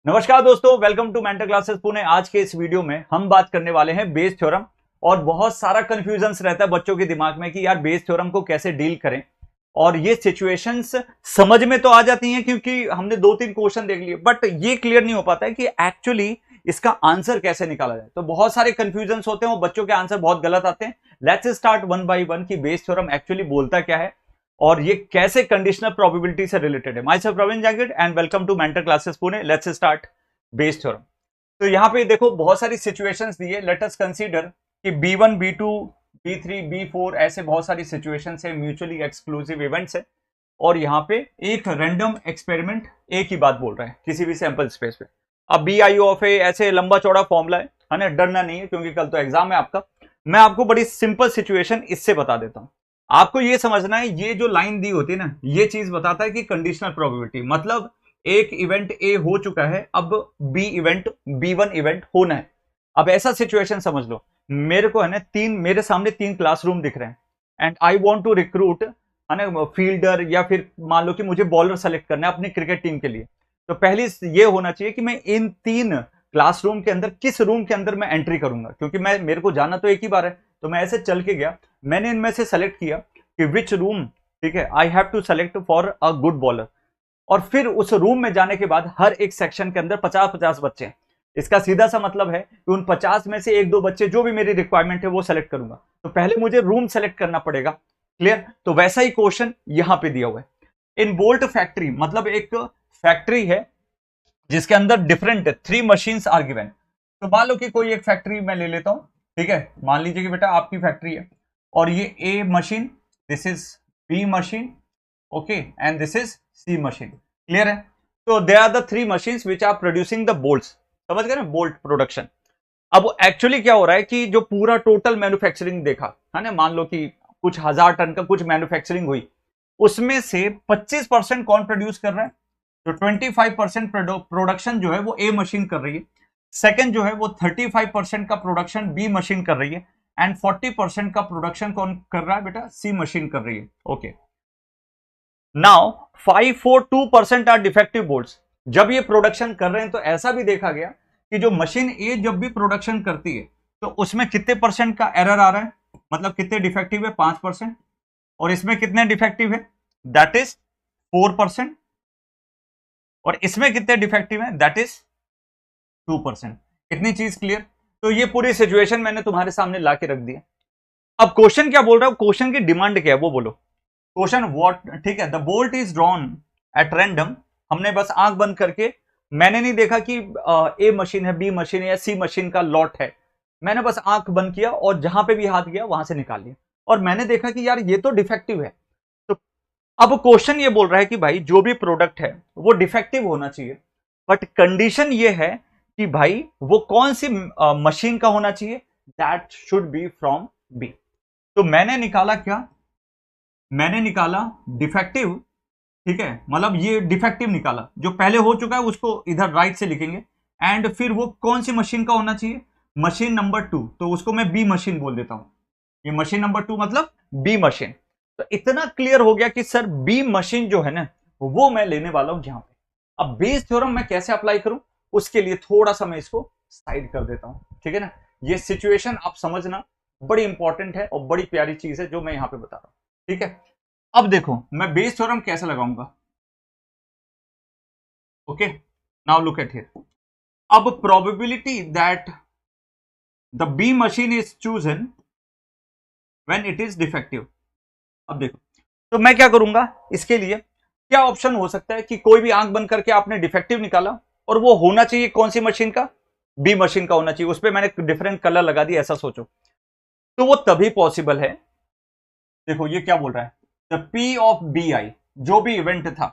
नमस्कार दोस्तों, welcome to mentor classes Pune. आज के इस वीडियो में हम बात करने वाले हैं बेस थ्योरम। और बहुत सारा कंफ्यूजन्स रहता है बच्चों के दिमाग में कि यार बेस थ्योरम को कैसे डील करें। और ये सिचुएशंस समझ में तो आ जाती हैं क्योंकि हमने 2-3 क्वेश्चन देख लिए, बट ये क्लियर नहीं हो पाता है कि एक्चुअली इसका आंसर कैसे निकाला जाए। तो बहुत सारे कंफ्यूजन्स होते हैं और बच्चों के आंसर बहुत गलत आते हैं। Let's start one by one कि बेस थ्योरम एक्चुअली बोलता क्या है और ये कैसे कंडीशनल प्रोबेबिलिटी से रिलेटेड है। My self Praveen Jangid and welcome to mentor classes Pune. Let's start Bayes theorem. तो यहां पे देखो बहुत सारी सिचुएशंस दी है। लेट अस कंसीडर कि B1, B2, B3, B4 ऐसे बहुत सारी सिचुएशंस है, म्यूचुअली एक्सक्लूसिव इवेंट्स है। और यहाँ पे एक रैंडम एक्सपेरिमेंट एक ही बात बोल रहा है किसी भी सैंपल स्पेस पे। अब BI ऑफ ए ऐसे लंबा चौड़ा फॉर्मूला है ना, डरना नहीं है क्योंकि कल तो एग्जाम है आपका। मैं आपको बड़ी सिंपल सिचुएशन इससे बता देता हूं। आपको ये समझना है, ये जो लाइन दी होती है ना, ये चीज बताता है कि कंडीशनल प्रोबेबिलिटी मतलब एक इवेंट ए हो चुका है, अब B1 इवेंट होना है। अब ऐसा सिचुएशन समझ लो, मेरे को है ना मेरे सामने 3 क्लासरूम दिख रहे हैं and I want to recruit है ना फील्डर, या फिर मान लो कि मुझे बॉलर सेलेक्ट करना है अपनी क्रिकेट टीम के लिए। तो पहली ये होना चाहिए कि मैं इन 3 क्लासरूम के अंदर किस रूम के अंदर मैं एंट्री करूंगा, क्योंकि मेरे को जाना तो एक ही बार है। तो मैं ऐसे चल के गया, मैंने इनमें से सेलेक्ट किया कि विच रूम, ठीक है, I have to select for a good bowler. और फिर उस रूम में जाने के बाद हर एक सेक्शन के अंदर 50-50 बच्चे हैं। इसका सीधा सा मतलब है कि उन 50 में से 1-2 बच्चे जो भी मेरी रिक्वायरमेंट है वो सेलेक्ट करूंगा। तो पहले मुझे रूम सेलेक्ट करना पड़ेगा। क्लियर? तो वैसा ही क्वेश्चन यहां पे दिया हुआ है। इन बोल्ट फैक्ट्री मतलब एक फैक्ट्री है जिसके अंदर डिफरेंट 3 मशीन्स आर गिवन। तो मान लो कि कोई एक फैक्ट्री मैं ले लेता हूं, ठीक है। मान लीजिए कि बेटा आपकी फैक्ट्री है और ये A machine, this is B machine, okay, and this is C machine. Clear है? तो they are the 3 machines which are producing the bolts. समझ गए ना, बोल्ट प्रोडक्शन। अब एक्चुअली क्या हो रहा है कि जो पूरा टोटल मैन्युफैक्चरिंग देखा है ना, मान लो कि कुछ 1000 टन का कुछ मैन्युफैक्चरिंग हुई, उसमें से 25% कौन प्रोड्यूस कर रहा है? तो 25% प्रोडक्शन जो है वो ए मशीन कर रही है। सेकंड जो है वो 35% का प्रोडक्शन बी मशीन कर रही है एंड 40% का प्रोडक्शन कौन कर रहा है बेटा? सी मशीन कर रही है। Okay, now 542% are defective bolts. जब ये प्रोडक्शन कर रहे हैं तो ऐसा भी देखा गया कि जो मशीन ए जब भी प्रोडक्शन करती है तो उसमें कितने परसेंट का एरर आ रहा है, मतलब कितने डिफेक्टिव है? 5%। और इसमें कितने डिफेक्टिव है? That is 4%। और इसमें कितने डिफेक्टिव है? That is 2%। इतनी चीज क्लियर? तो ये पूरी सिचुएशन मैंने तुम्हारे सामने ला के रख दी है। अब क्वेश्चन क्या बोल रहा है, क्वेश्चन की डिमांड क्या है वो बोलो। क्वेश्चन व्हाट, ठीक है, the bolt is drawn at random. हमने बस आंख बंद करके, मैंने नहीं देखा कि ए मशीन है, बी मशीन है या सी मशीन का लॉट है। मैंने बस आंख बंद किया और जहां पे भी हाथ गया वहां से निकाल लिया और मैंने देखा कि यार ये तो डिफेक्टिव है। तो अब क्वेश्चन ये बोल रहा है कि भाई जो भी प्रोडक्ट है वो डिफेक्टिव होना चाहिए, बट कंडीशन ये है कि भाई वो कौन सी मशीन का होना चाहिए? That should be from B. तो मैंने निकाला क्या? मैंने निकाला डिफेक्टिव, ठीक है, मतलब ये डिफेक्टिव निकाला। जो पहले हो चुका है उसको इधर राइट से लिखेंगे एंड फिर वो कौन सी मशीन का होना चाहिए? Machine number 2। तो उसको मैं बी मशीन बोल देता हूं। ये मशीन नंबर 2 मतलब बी मशीन। तो इतना क्लियर हो गया कि सर बी मशीन जो है ना वो मैं लेने वाला हूं। जहां पे अब बेस थ्योरम मैं कैसे अप्लाई करूं उसके लिए थोड़ा सा मैं इसको साइड कर देता हूं, ठीक है ना। ये सिचुएशन आप समझना बड़ी इंपॉर्टेंट है और बड़ी प्यारी चीज है जो मैं यहां पे बता रहा हूं, ठीक है। अब देखो मैं बेस थ्योरम कैसे लगाऊंगा। Okay, now look at here. अब probability that the B machine is chosen when it is defective. अब देखो, तो मैं क्या करूंगा इसके लिए, क्या ऑप्शन हो सकता है कि कोई भी आंख बंद करके आपने डिफेक्टिव निकाला और वो होना चाहिए कौन सी मशीन का? बी मशीन का होना चाहिए। उस पर मैंने डिफरेंट कलर लगा दिया, ऐसा सोचो। तो वो तभी पॉसिबल है। देखो ये क्या बोल रहा है, the P of B I, जो भी इवेंट था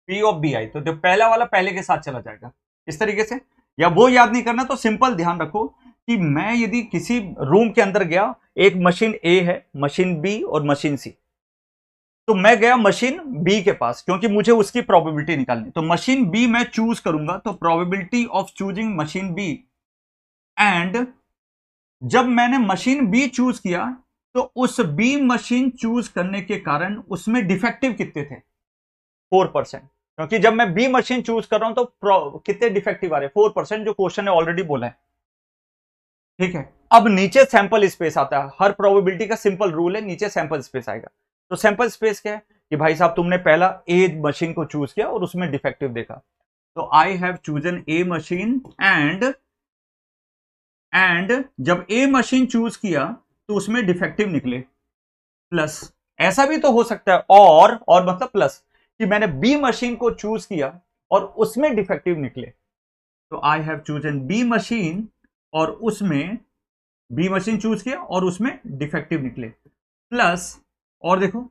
पी ऑफ बी आई, तो जो पहला वाला पहले के साथ चला जाएगा इस तरीके से। या वो याद नहीं करना तो सिंपल ध्यान रखो कि मैं यदि किसी रूम के अंदर गया, एक मशीन ए है, मशीन बी और मशीन सी, तो मैं गया मशीन बी के पास क्योंकि मुझे उसकी प्रोबेबिलिटी निकालनी। तो मशीन बी मैं चूज करूंगा, तो probability of choosing machine B. And जब मैंने मशीन बी चूज किया तो उस बी मशीन चूज करने के कारण उसमें डिफेक्टिव कितने थे? 4%। क्योंकि जब मैं बी मशीन चूज कर रहा हूं तो कितने डिफेक्टिव आ रहे हैं, 4%, जो क्वेश्चन ने ऑलरेडी बोला है। ठीक है, अब नीचे सैंपल स्पेस आता है, हर प्रोबेबिलिटी का सिंपल रूल है, नीचे सैंपल स्पेस आएगा। तो सैंपल स्पेस क्या है कि भाई साहब तुमने पहला ए मशीन को चूज किया और उसमें डिफेक्टिव देखा, तो I have chosen A machine and जब ए मशीन चूज किया तो उसमें डिफेक्टिव निकले, प्लस ऐसा भी तो हो सकता है और मतलब प्लस कि मैंने बी मशीन को चूज किया और उसमें डिफेक्टिव निकले, तो I have chosen B machine और उसमें बी मशीन चूज किया और उसमें डिफेक्टिव निकले, प्लस और देखो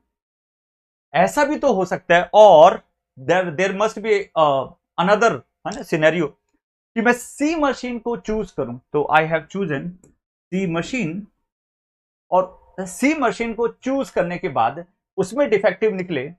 ऐसा भी तो हो सकता है और देर मस्ट बी अनदर है ना सिनेरियो कि मैं सी मशीन को चूज करूं, तो I have chosen C machine और सी मशीन को चूज करने के बाद उसमें डिफेक्टिव निकले,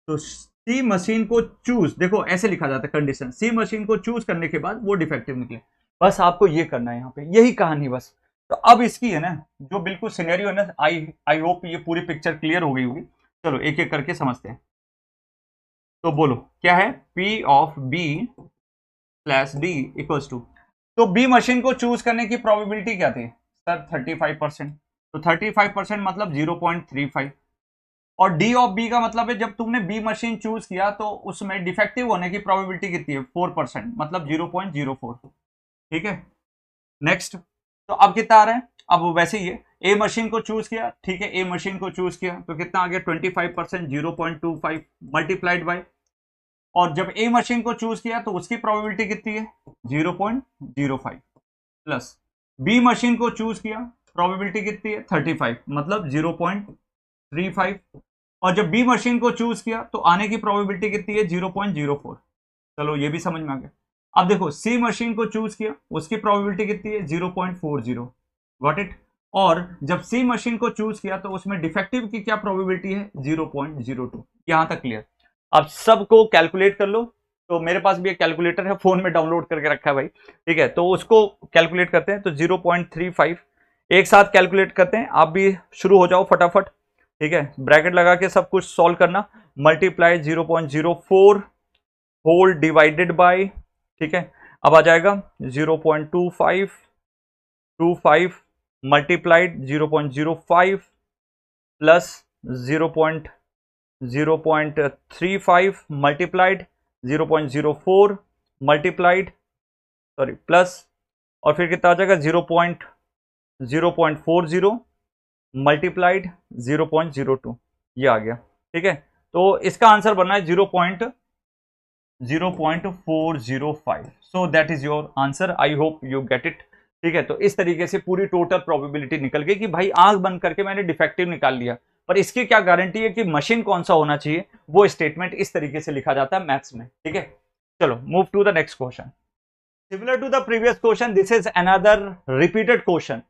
तो सी मशीन को चूज, देखो ऐसे लिखा जाता है कंडीशन, सी मशीन को चूज करने के बाद वो डिफेक्टिव निकले। बस आपको ये करना है, यहाँ पे यही कहानी बस। तो अब इसकी है ना जो बिल्कुल सिनेरियो है ना, आई होप ये पूरी पिक्चर क्लियर हो गई होगी। चलो एक एक करके समझते हैं। तो बोलो क्या है, P of B slash D equals to, तो बी मशीन को चूज करने की प्रोबेबिलिटी क्या थी सर, 35%, तो 35% मतलब 0.35, और डी ऑफ बी का मतलब है जब तुमने बी मशीन चूज किया तो उसमें डिफेक्टिव होने की प्रोबेबिलिटी कितनी है, 4%, मतलब 0.04। ठीक है, नेक्स्ट, तो अब कितना आ रहा है, अब वैसे ही है, ए मशीन को चूज किया, ठीक है, ए मशीन को चूज किया तो कितना आ गया 25%, 0.25 मल्टीप्लाइड बाय, और जब ए मशीन को चूज किया तो उसकी प्रोबेबिलिटी कितनी है 0.05, प्लस बी मशीन को चूज किया, प्रोबेबिलिटी कितनी है 35, मतलब 0.35, और जब बी मशीन को चूज किया तो आने की प्रोबेबिलिटी कितनी है 0.04। चलो ये भी समझ में आ गया। अब देखो सी मशीन को चूज किया, उसकी प्रोबेबिलिटी कितनी है 0.40, गॉट इट, और जब सी मशीन को चूज किया तो उसमें डिफेक्टिव की क्या प्रोबेबिलिटी है 0.02। यहां तक क्लियर। अब सबको कैलकुलेट कर लो, तो मेरे पास भी एक कैलकुलेटर है, फोन में डाउनलोड करके रखा है भाई, ठीक है, तो उसको कैलकुलेट करते हैं। तो 0.35 एक साथ कैलकुलेट करते हैं, आप भी शुरू हो जाओ फटाफट, ठीक है, ब्रैकेट लगा के सब कुछ सॉल्व करना, मल्टीप्लाई 0.04 होल डिवाइडेड बाय, ठीक है, अब आ जाएगा 0.25 multiplied 0.05 plus 0.35 multiplied 0.04 multiplied, sorry plus, और फिर कितना आ जाएगा 0.40 मल्टीप्लाइड 0.02, ये आ गया। ठीक है, तो इसका आंसर बनना है 0.405। So that is your answer, I hope you get it. ठीक है, तो इस तरीके से पूरी टोटल प्रोबेबिलिटी निकल गई कि भाई आंख बंद करके मैंने डिफेक्टिव निकाल लिया, पर इसकी क्या गारंटी है कि मशीन कौन सा होना चाहिए, वो स्टेटमेंट इस तरीके से लिखा जाता है मैथ्स में। ठीक है, चलो move to the next question. Similar to the previous question, this is another repeated question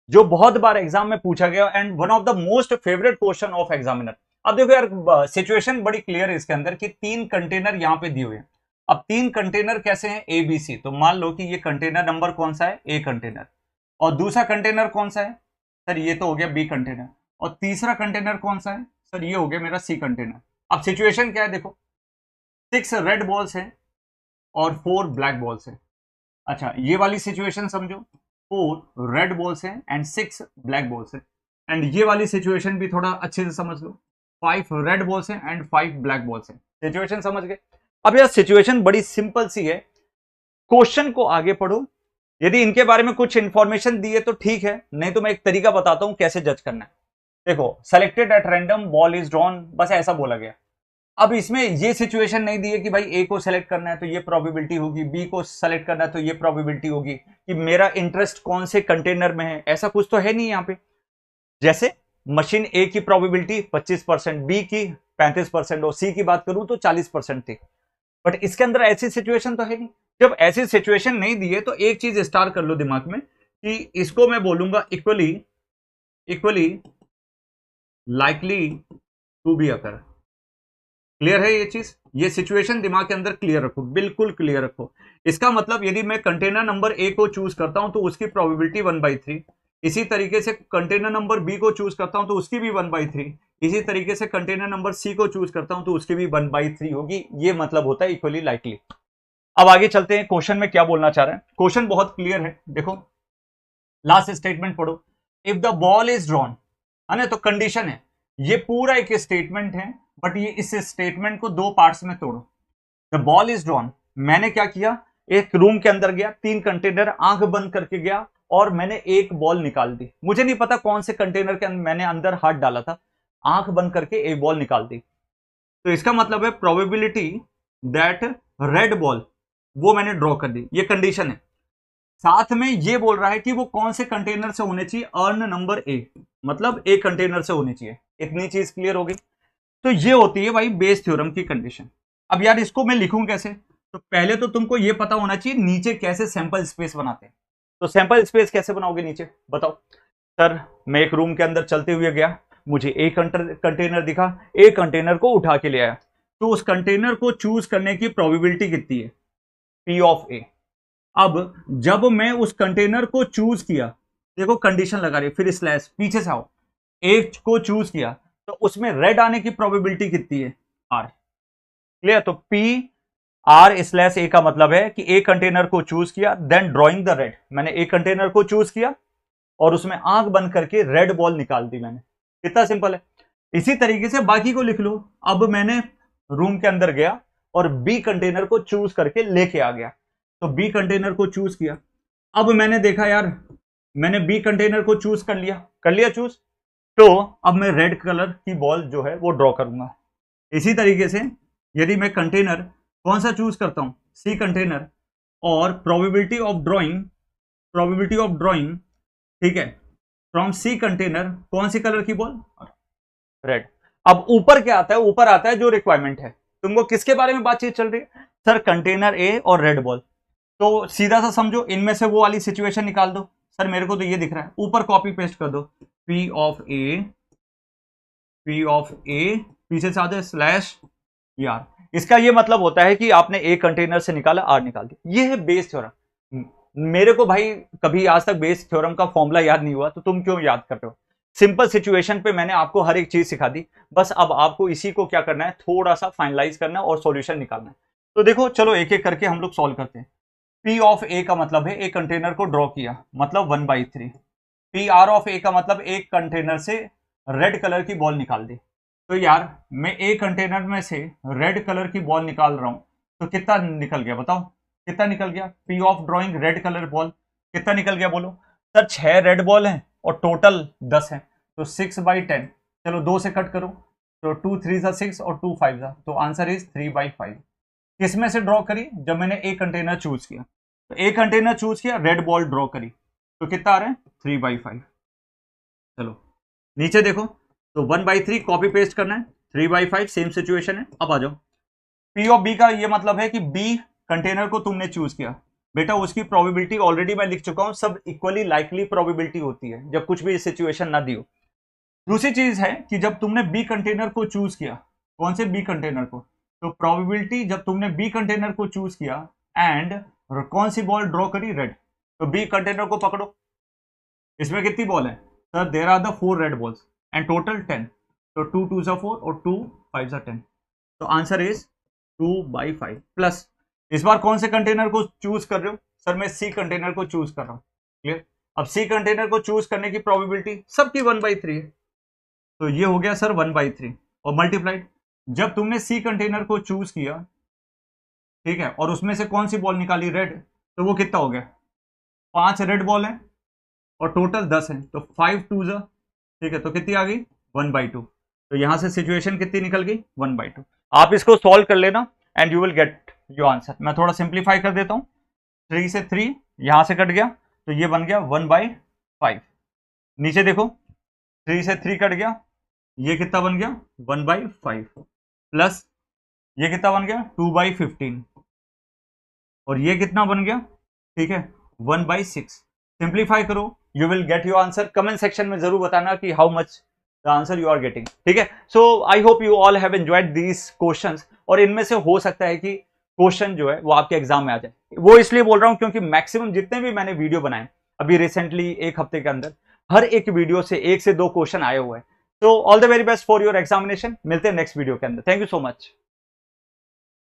जो बहुत बार एग्जाम में पूछा गया and one of the most favourite question of examiner. अब देखो यार सिचुएशन बड़ी क्लियर है इसके अंदर कि 3 कंटेनर यहां पे दिए हुए हैं। अब 3 कंटेनर कैसे हैं, ए बी सी, तो मान लो कि ये कंटेनर नंबर कौन सा है, ए कंटेनर, और दूसरा कंटेनर कौन सा है सर, ये तो हो गया बी कंटेनर, और तीसरा कंटेनर कौन सा है सर, ये हो गया मेरा सी कंटेनर। अब सिचुएशन क्या है, देखो 6 रेड बॉल्स हैं और 4 ब्लैक बॉल्स हैं। अच्छा ये वाली सिचुएशन समझो, 4 रेड बॉल्स हैं एंड 6 ब्लैक बॉल्स हैं, एंड ये वाली सिचुएशन भी थोड़ा अच्छे से समझ लो, 5 रेड बॉल्स हैं एंड 5 ब्लैक बॉल्स हैं। सिचुएशन समझ गए। अब यार सिचुएशन बड़ी सिंपल सी है, क्वेश्चन को आगे पढ़ो, यदि इनके बारे में कुछ इंफॉर्मेशन दी है तो ठीक है, नहीं तो मैं एक तरीका बताता हूं कैसे जज करना है। देखो selected at random ball is drawn, बस ऐसा बोला गया। अब इसमें ये सिचुएशन नहीं दी है कि भाई ए को सेलेक्ट करना है तो ये प्रोबेबिलिटी होगी, बी को सेलेक्ट करना है तो ये प्रोबेबिलिटी होगी, कि मेरा इंटरेस्ट कौन से कंटेनर में है, ऐसा कुछ तो है नहीं यहाँ पे। जैसे मशीन ए की प्रोबेबिलिटी 25%, बी की 35% और सी की बात करूं तो 40% थी, बट इसके अंदर ऐसी सिचुएशन तो है नहीं। जब ऐसी सिचुएशन नहीं दी है तो एक चीज स्टार कर लो दिमाग में कि इसको मैं बोलूंगा equally likely to be occur. Clear है ये चीज, ये सिचुएशन दिमाग के अंदर क्लियर रखो, बिल्कुल क्लियर रखो। इसका मतलब यदि मैं कंटेनर नंबर ए को चूज करता हूं तो उसकी प्रोबेबिलिटी 1/3, इसी तरीके से कंटेनर नंबर बी को चूज करता हूं तो उसकी भी 1/3, इसी तरीके से कंटेनर नंबर सी को चूज करता हूं तो उसकी भी 1/3 होगी। ये मतलब होता है इक्वली लाइकली। अब आगे चलते हैं, क्वेश्चन में क्या बोलना चाह रहे हैं। क्वेश्चन बहुत क्लियर है, देखो लास्ट स्टेटमेंट पढ़ो। If the ball is drawn, है ना, तो कंडीशन है, ये पूरा एक स्टेटमेंट है, बट ये इस स्टेटमेंट को दो पार्ट्स में तोड़ो। द बॉल इज ड्रॉन, मैंने क्या किया, एक रूम के अंदर गया, 3 कंटेनर आंख बंद करके गया और मैंने एक बॉल निकाल दी। मुझे नहीं पता कौन से कंटेनर के मैंने अंदर हाथ डाला था, आंख बंद करके एक बॉल निकाल दी। तो इसका मतलब है प्रोबेबिलिटी दैट रेड बॉल वो मैंने ड्रॉ कर दी, ये कंडीशन है। साथ में ये बोल रहा है कि वो कौन से कंटेनर से होने चाहिए, अर्न नंबर ए, मतलब ए कंटेनर से होनी चाहिए। इतनी चीज क्लियर होगी। तो ये होती है भाई बेस थ्योरम की कंडीशन। अब यार इसको मैं लिखूं कैसे, तो पहले तो तुमको ये पता होना चाहिए नीचे कैसे सैंपल स्पेस बनाते हैं। तो सैंपल स्पेस कैसे बनाओगे नीचे, बताओ। सर मैं एक रूम के अंदर चलते हुए गया, मुझे एक कंटेनर दिखा, एक कंटेनर को उठा के ले आया, तो उस कंटेनर को चूज करने की प्रोबेबिलिटी कितनी है, पी ऑफ ए। अब जब मैं उस कंटेनर को चूज किया, देखो कंडीशन लगा रही है, फिर स्लैश पीछे से आओ, ए को चूज किया तो उसमें रेड आने की प्रोबेबिलिटी कितनी है, आर। क्लियर, तो पी आर स्लैश ए का मतलब है कि ए कंटेनर को चूज किया, देन ड्रॉइंग द रेड, मैंने एक कंटेनर को चूज किया और उसमें आंख बंद करके रेड बॉल निकाल दी मैंने। कितना सिंपल है। इसी तरीके से बाकी को लिख लो। अब मैंने रूम के अंदर गया और बी कंटेनर को चूज करके लेके आ गया, तो बी कंटेनर को चूज किया। अब मैंने देखा यार मैंने बी कंटेनर को चूज कर लिया चूज, तो अब मैं रेड कलर की बॉल जो है वो ड्रॉ करूंगा। इसी तरीके से यदि मैं कंटेनर कौन सा चूज करता हूं, सी कंटेनर, और प्रोबेबिलिटी ऑफ ड्रॉइंग, ठीक है, फ्रॉम सी कंटेनर कौन सी कलर की बॉल, रेड। अब ऊपर क्या आता है, ऊपर आता है जो रिक्वायरमेंट है। तुमको किसके बारे में बातचीत चल रही है, सर कंटेनर ए और रेड बॉल। तो सीधा सा समझो, इनमें से वो वाली सिचुएशन निकाल दो। सर मेरे को तो ये दिख रहा है, ऊपर कॉपी पेस्ट कर दो, पी ऑफ ए पीछे से आते स्लैश यार। इसका ये मतलब होता है कि आपने ए कंटेनर से निकाला, आर निकाल दिया। ये है बेस थ्योरम। मेरे को भाई कभी आज तक बेस थ्योरम का फॉर्मूला याद नहीं हुआ, तो तुम क्यों याद कर रहे हो। सिंपल सिचुएशन पे मैंने आपको हर एक चीज सिखा दी, बस अब आपको इसी को क्या करना है, थोड़ा सा फाइनलाइज करना है और सॉल्यूशन निकालना है। तो देखो चलो एक एक करके हम लोग सॉल्व करते हैं। पी ऑफ ए का मतलब है एक कंटेनर को ड्रॉ किया, मतलब 1/3। पी आर ऑफ ए का मतलब एक कंटेनर से रेड कलर की बॉल निकाल दी। तो यार मैं एक कंटेनर में से रेड कलर की बॉल निकाल रहा हूं, तो कितना निकल गया बताओ, कितना निकल गया। P of drawing red colour ball कितना निकल गया बोलो। सर 6 रेड बॉल हैं और टोटल 10 हैं, तो 6/10। चलो 2 से कट करो, तो 2 3 6 और 2 5, तो आंसर इज 3/5। किसमें से ड्रॉ करी, जब मैंने एक कंटेनर चूज किया, तो एक कंटेनर चूज किया, रेड बॉल ड्रॉ करी, तो कितना आ रहा है 3/5। चलो नीचे देखो, तो 1/3 कॉपी पेस्ट करना है, 3/5 सेम सिचुएशन है। अब आ जाओ, पी ऑफ बी का ये मतलब है कि बी कंटेनर को तुमने चूज किया, बेटा उसकी प्रोबेबिलिटी ऑलरेडी मैं लिख चुका हूं, सब इक्वली लाइकली प्रोबेबिलिटी होती है जब कुछ भी सिचुएशन ना दी हो। दूसरी चीज है कि जब तुमने बी कंटेनर को चूज किया, कौन से बी कंटेनर को, तो प्रोबेबिलिटी जब तुमने बी कंटेनर को चूज किया एंड कौन सी बॉल ड्रॉ करी, रेड, तो बी कंटेनर को पकड़ो। इसमें कितनी बॉल है, sir there are the 4 red balls and total 10, तो 2 2 4 और 2 5 10, तो आंसर इज 2/5 प्लस। इस बार कौन से कंटेनर को चूज कर रहे हो, सर मैं सी कंटेनर को चूज कर रहा हूं। क्लियर, अब सी कंटेनर को चूज करने की प्रोबेबिलिटी सबकी 1/3 है, तो ये हो गया सर 1/3 और मल्टीप्लाइड। जब तुमने सी कंटेनर को चूज किया, ठीक है, और उसमें से कौन सी बॉल निकाली, रेड, तो वो कितना हो गया, 5 रेड बॉल है और टोटल 10 है, तो 5 2 जा, ठीक है, तो कितनी आ गई 1/2। तो यहां से सिचुएशन कितनी निकल गई 1/2। आप इसको सॉल्व कर लेना and you will get your answer. मैं थोड़ा सिंप्लीफाई कर देता हूं, 3 से 3 यहां से कट गया, तो ये बन गया 1/5। नीचे देखो 3 से 3 कट गया, ये कितना बन गया 1/5 प्लस ये कितना बन गया 2/15 और ये कितना बन गया, ठीक है 1/6। सिंप्लीफाई करो, you will get your answer. Comment section में जरूर बताना कि how much the answer you are getting, ठीक है। So I hope you all have enjoyed these questions, और इनमें से हो सकता है कि क्वेश्चन जो है वो आपके एग्जाम में आ जाए। वो इसलिए बोल रहा हूं क्योंकि मैक्सिमम जितने भी मैंने वीडियो बनाए अभी रिसेंटली 1 हफ्ते के अंदर, हर एक वीडियो से 1 से 2 क्वेश्चन आए हुए हैं। तो all the very best for your examination. मिलते हैं नेक्स्ट वीडियो के अंदर। Thank you so much.